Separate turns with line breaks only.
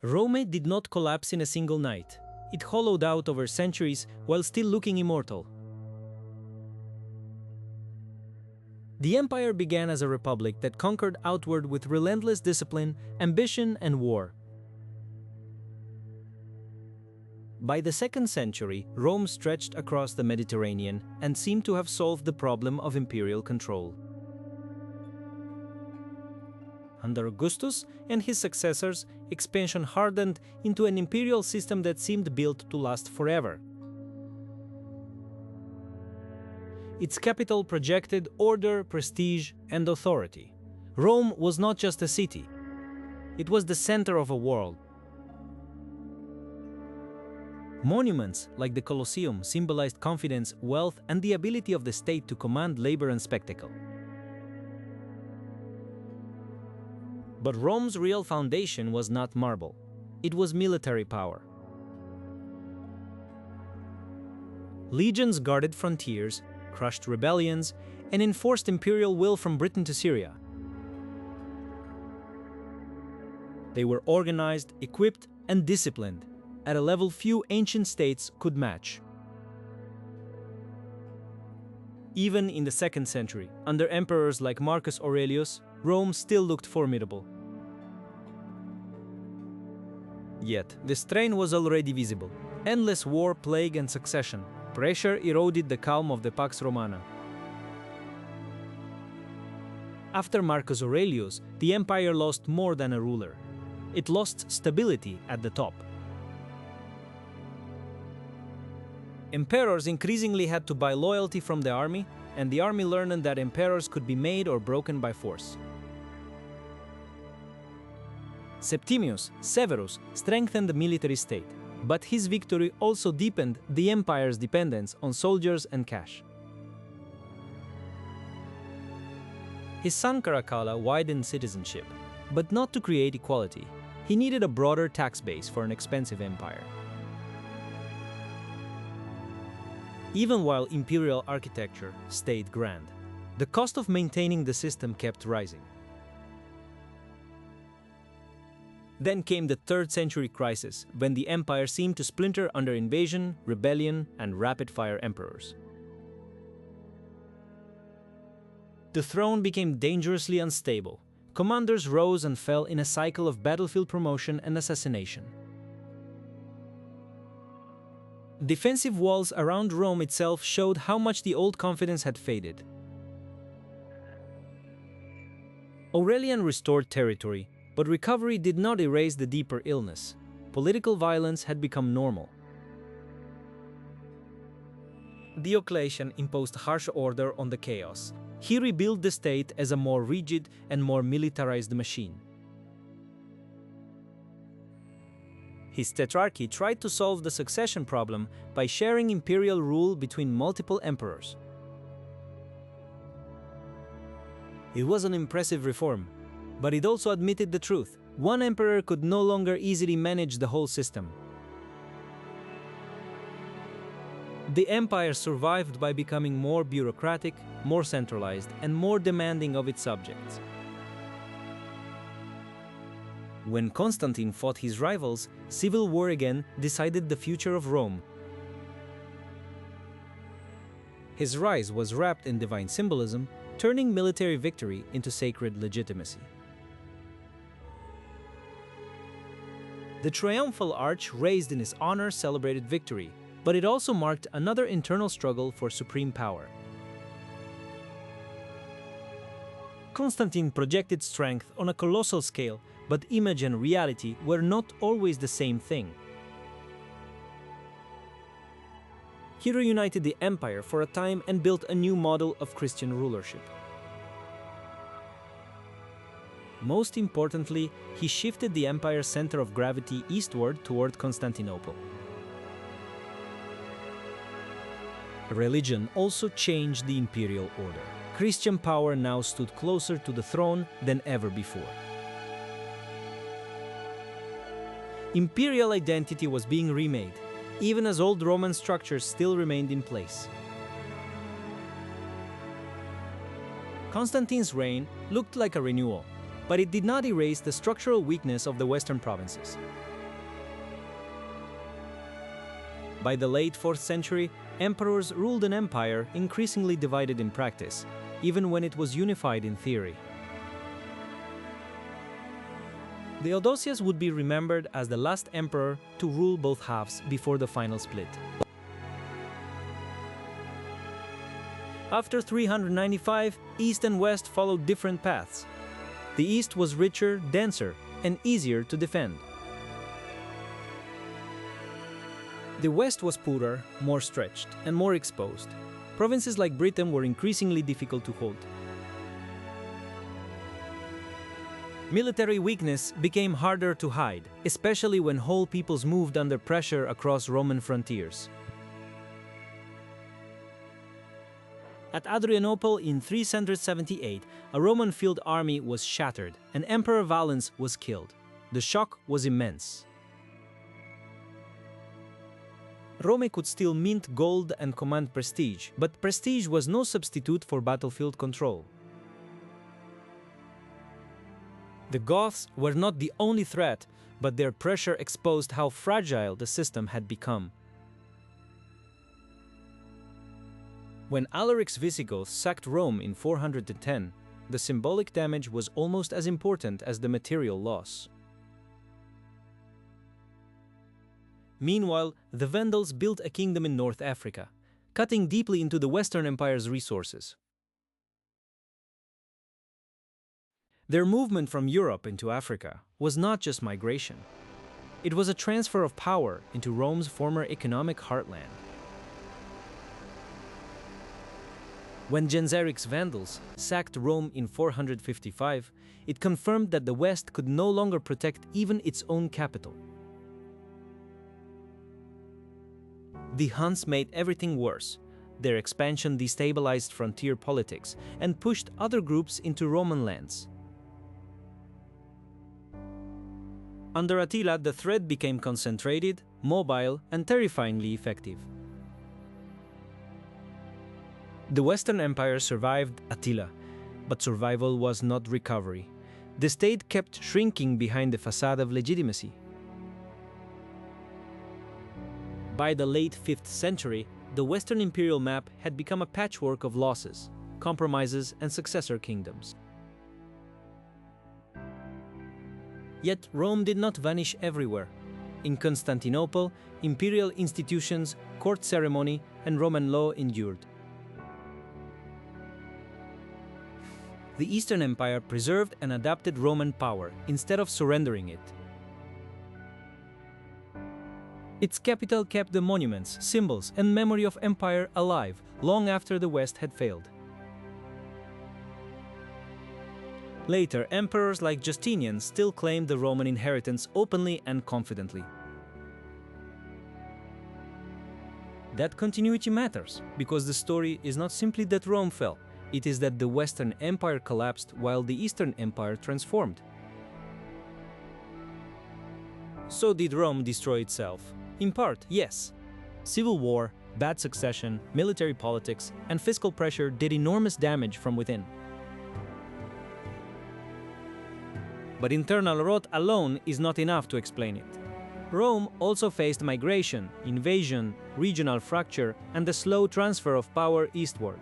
Rome did not collapse in a single night. It hollowed out over centuries while still looking immortal. The empire began as a republic that conquered outward with relentless discipline, ambition, and war. By the 2nd century, Rome stretched across the Mediterranean and seemed to have solved the problem of imperial control. Under Augustus and his successors, expansion hardened into an imperial system that seemed built to last forever. Its capital projected order, prestige, and authority. Rome was not just a city. It was the center of a world. Monuments like the Colosseum symbolized confidence, wealth, and the ability of the state to command labor and spectacle. But Rome's real foundation was not marble. It was military power. Legions guarded frontiers, crushed rebellions, and enforced imperial will from Britain to Syria. They were organized, equipped, and disciplined at a level few ancient states could match. Even in the 2nd century, under emperors like Marcus Aurelius, Rome still looked formidable. Yet, the strain was already visible. Endless war, plague, and succession. Pressure eroded the calm of the Pax Romana. After Marcus Aurelius, the empire lost more than a ruler. It lost stability at the top. Emperors increasingly had to buy loyalty from the army, and the army learned that emperors could be made or broken by force. Septimius Severus strengthened the military state, but his victory also deepened the empire's dependence on soldiers and cash. His son Caracalla widened citizenship, but not to create equality. He needed a broader tax base for an expensive empire. Even while imperial architecture stayed grand, the cost of maintaining the system kept rising. Then came the 3rd century crisis, when the empire seemed to splinter under invasion, rebellion, and rapid-fire emperors. The throne became dangerously unstable. Commanders rose and fell in a cycle of battlefield promotion and assassination. Defensive walls around Rome itself showed how much the old confidence had faded. Aurelian restored territory, but recovery did not erase the deeper illness. Political violence had become normal. Diocletian imposed harsh order on the chaos. He rebuilt the state as a more rigid and more militarized machine. His tetrarchy tried to solve the succession problem by sharing imperial rule between multiple emperors. It was an impressive reform, but it also admitted the truth. One emperor could no longer easily manage the whole system. The empire survived by becoming more bureaucratic, more centralized, and more demanding of its subjects. When Constantine fought his rivals, civil war again decided the future of Rome. His rise was wrapped in divine symbolism, turning military victory into sacred legitimacy. The triumphal arch raised in his honor celebrated victory, but it also marked another internal struggle for supreme power. Constantine projected strength on a colossal scale, but image and reality were not always the same thing. He reunited the empire for a time and built a new model of Christian rulership. Most importantly, he shifted the empire's center of gravity eastward toward Constantinople. Religion also changed the imperial order. Christian power now stood closer to the throne than ever before. Imperial identity was being remade, even as old Roman structures still remained in place. Constantine's reign looked like a renewal, but it did not erase the structural weakness of the Western provinces. By the late 4th century, emperors ruled an empire increasingly divided in practice, even when it was unified in theory. Theodosius would be remembered as the last emperor to rule both halves before the final split. After 395, East and West followed different paths. The East was richer, denser, and easier to defend. The West was poorer, more stretched, and more exposed. Provinces like Britain were increasingly difficult to hold. Military weakness became harder to hide, especially when whole peoples moved under pressure across Roman frontiers. At Adrianople in 378, a Roman field army was shattered, and Emperor Valens was killed. The shock was immense. Rome could still mint gold and command prestige, but prestige was no substitute for battlefield control. The Goths were not the only threat, but their pressure exposed how fragile the system had become. When Alaric's Visigoths sacked Rome in 410, the symbolic damage was almost as important as the material loss. Meanwhile, the Vandals built a kingdom in North Africa, cutting deeply into the Western Empire's resources. Their movement from Europe into Africa was not just migration. It was a transfer of power into Rome's former economic heartland. When Genseric's Vandals sacked Rome in 455, it confirmed that the West could no longer protect even its own capital. The Huns made everything worse. Their expansion destabilized frontier politics and pushed other groups into Roman lands. Under Attila, the threat became concentrated, mobile, and terrifyingly effective. The Western Empire survived Attila, but survival was not recovery. The state kept shrinking behind the facade of legitimacy. By the late 5th century, the Western imperial map had become a patchwork of losses, compromises, and successor kingdoms. Yet Rome did not vanish everywhere. In Constantinople, imperial institutions, court ceremony, and Roman law endured. The Eastern Empire preserved and adapted Roman power instead of surrendering it. Its capital kept the monuments, symbols, and memory of empire alive long after the West had failed. Later, emperors like Justinian still claimed the Roman inheritance openly and confidently. That continuity matters, because the story is not simply that Rome fell, it is that the Western Empire collapsed while the Eastern Empire transformed. So did Rome destroy itself? In part, yes. Civil war, bad succession, military politics, and fiscal pressure did enormous damage from within. But internal rot alone is not enough to explain it. Rome also faced migration, invasion, regional fracture, and the slow transfer of power eastward.